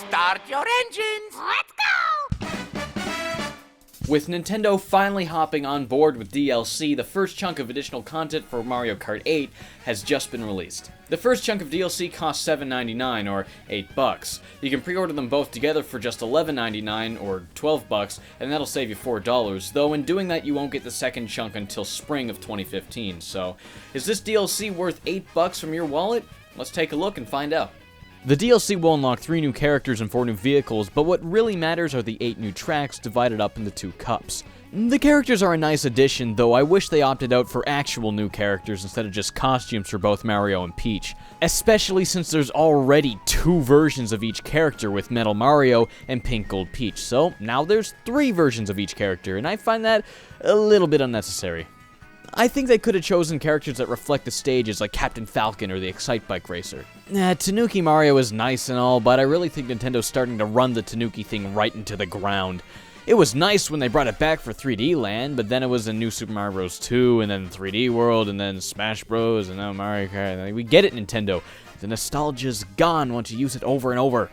Start your engines! Let's go! With Nintendo finally hopping on board with DLC, the first chunk of additional content for Mario Kart 8 has just been released. The first chunk of DLC costs $7.99 or $8. You can pre-order them both together for just $11.99 or $12, and that'll save you $4, though in doing that you won't get the second chunk until spring of 2015. So, is this DLC worth $8 from your wallet? Let's take a look and find out. The DLC will unlock 3 new characters and 4 new vehicles, but what really matters are the 8 new tracks divided up into 2 cups. The characters are a nice addition, though I wish they opted out for actual new characters instead of just costumes for both Mario and Peach, especially since there's already 2 versions of each character with Metal Mario and Pink Gold Peach, so now there's 3 versions of each character, and I find that a little bit unnecessary. I think they could have chosen characters that reflect the stages like Captain Falcon or the Excitebike racer. Tanuki Mario is nice and all, but I really think Nintendo's starting to run the Tanuki thing right into the ground. It was nice when they brought it back for 3D Land, but then it was in New Super Mario Bros. 2, and then 3D World, and then Smash Bros, and now Mario Kart. We get it, Nintendo. The nostalgia's gone once you use it over and over.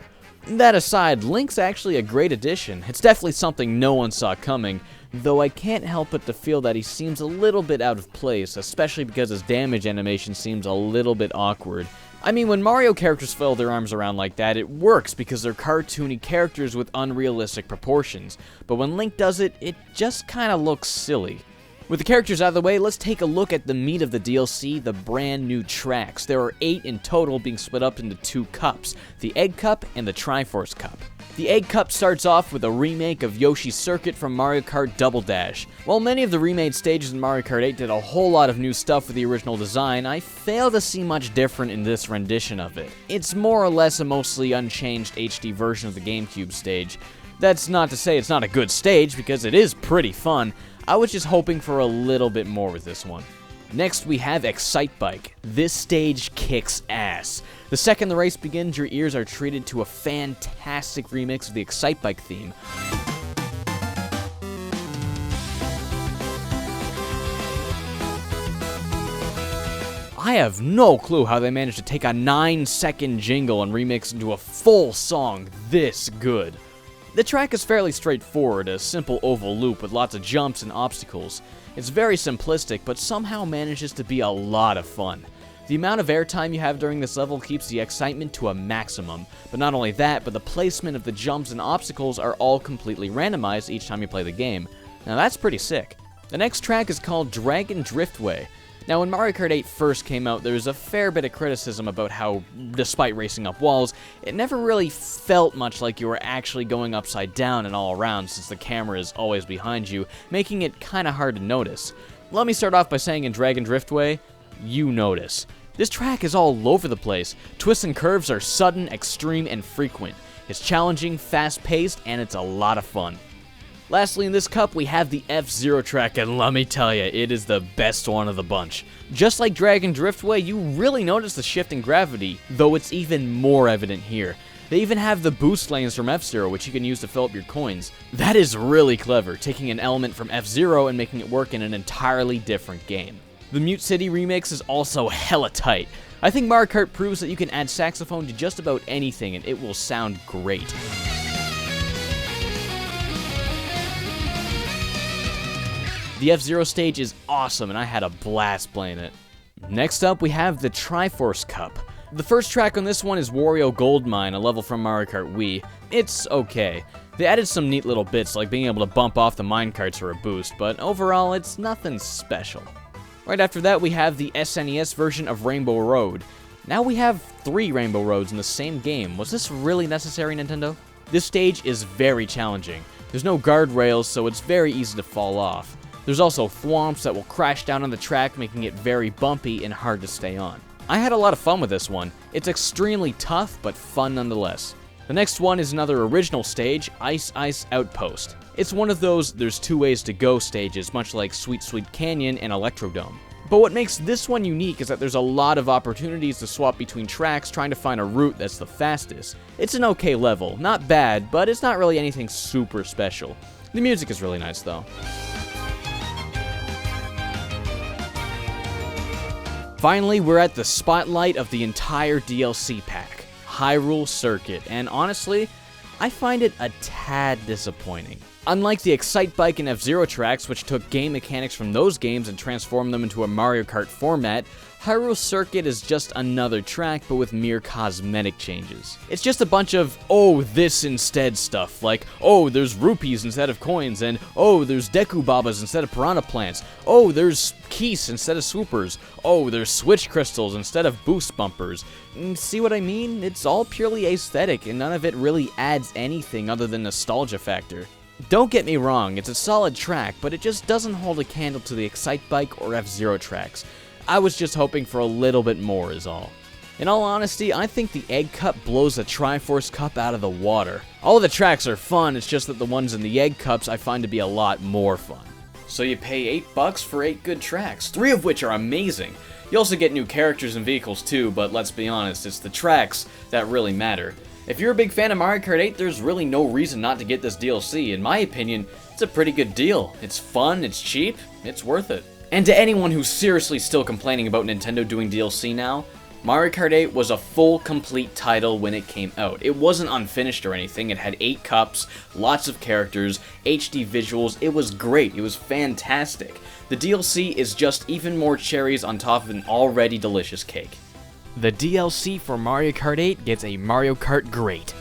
That aside, Link's actually a great addition. It's definitely something no one saw coming, though I can't help but to feel that he seems a little bit out of place, especially because his damage animation seems a little bit awkward. I mean, when Mario characters flail their arms around like that, it works because they're cartoony characters with unrealistic proportions, but when Link does it, it just kinda looks silly. With the characters out of the way, let's take a look at the meat of the DLC, the brand new tracks. There are 8 in total, being split up into 2 cups, the Egg Cup and the Triforce Cup. The Egg Cup starts off with a remake of Yoshi's Circuit from Mario Kart Double Dash. While many of the remade stages in Mario Kart 8 did a whole lot of new stuff with the original design, I fail to see much different in this rendition of it. It's more or less a mostly unchanged HD version of the GameCube stage. That's not to say it's not a good stage, because it is pretty fun. I was just hoping for a little bit more with this one. Next, we have Excitebike. This stage kicks ass. The second the race begins, your ears are treated to a fantastic remix of the Excitebike theme. I have no clue how they managed to take a 9-second jingle and remix into a full song this good. The track is fairly straightforward, a simple oval loop with lots of jumps and obstacles. It's very simplistic, but somehow manages to be a lot of fun. The amount of airtime you have during this level keeps the excitement to a maximum, but not only that, but the placement of the jumps and obstacles are all completely randomized each time you play the game. Now that's pretty sick. The next track is called Dragon Driftway. Now, when Mario Kart 8 first came out, there was a fair bit of criticism about how, despite racing up walls, it never really felt much like you were actually going upside down and all around, since the camera is always behind you, making it kinda hard to notice. Let me start off by saying in Dragon Driftway, you notice. This track is all over the place. Twists and curves are sudden, extreme, and frequent. It's challenging, fast-paced, and it's a lot of fun. Lastly, in this cup, we have the F-Zero track, and let me tell you, it is the best one of the bunch. Just like Dragon Driftway, you really notice the shift in gravity, though it's even more evident here. They even have the boost lanes from F-Zero, which you can use to fill up your coins. That is really clever, taking an element from F-Zero and making it work in an entirely different game. The Mute City remix is also hella tight. I think Mario Kart proves that you can add saxophone to just about anything, and it will sound great. The F-Zero stage is awesome, and I had a blast playing it. Next up, we have the Triforce Cup. The first track on this one is Wario Goldmine, a level from Mario Kart Wii. It's okay. They added some neat little bits, like being able to bump off the minecarts for a boost, but overall, it's nothing special. Right after that, we have the SNES version of Rainbow Road. Now we have 3 Rainbow Roads in the same game. Was this really necessary, Nintendo? This stage is very challenging. There's no guardrails, so it's very easy to fall off. There's also thwomps that will crash down on the track, making it very bumpy and hard to stay on. I had a lot of fun with this one. It's extremely tough, but fun nonetheless. The next one is another original stage, Ice Outpost. It's one of those there's 2 ways to go stages, much like Sweet Sweet Canyon and Electrodome. But what makes this one unique is that there's a lot of opportunities to swap between tracks trying to find a route that's the fastest. It's an okay level, not bad, but it's not really anything super special. The music is really nice though. Finally, we're at the spotlight of the entire DLC pack, Hyrule Circuit, and honestly, I find it a tad disappointing. Unlike the Excitebike and F-Zero tracks, which took game mechanics from those games and transformed them into a Mario Kart format, Hyrule Circuit is just another track, but with mere cosmetic changes. It's just a bunch of, oh, this instead stuff, like, oh, there's rupees instead of coins, and oh, there's Deku Babas instead of piranha plants, oh, there's keys instead of swoopers, oh, there's switch crystals instead of boost bumpers. See what I mean? It's all purely aesthetic, and none of it really adds anything other than nostalgia factor. Don't get me wrong, it's a solid track, but it just doesn't hold a candle to the Excitebike or F-Zero tracks. I was just hoping for a little bit more is all. In all honesty, I think the Egg Cup blows the Triforce Cup out of the water. All of the tracks are fun, it's just that the ones in the Egg Cups I find to be a lot more fun. So you pay $8 for 8 good tracks, 3 of which are amazing. You also get new characters and vehicles too, but let's be honest, it's the tracks that really matter. If you're a big fan of Mario Kart 8, there's really no reason not to get this DLC. In my opinion, it's a pretty good deal. It's fun, it's cheap, it's worth it. And to anyone who's seriously still complaining about Nintendo doing DLC now, Mario Kart 8 was a full, complete title when it came out. It wasn't unfinished or anything, it had 8 cups, lots of characters, HD visuals, it was great, it was fantastic. The DLC is just even more cherries on top of an already delicious cake. The DLC for Mario Kart 8 gets a Mario Kart Great.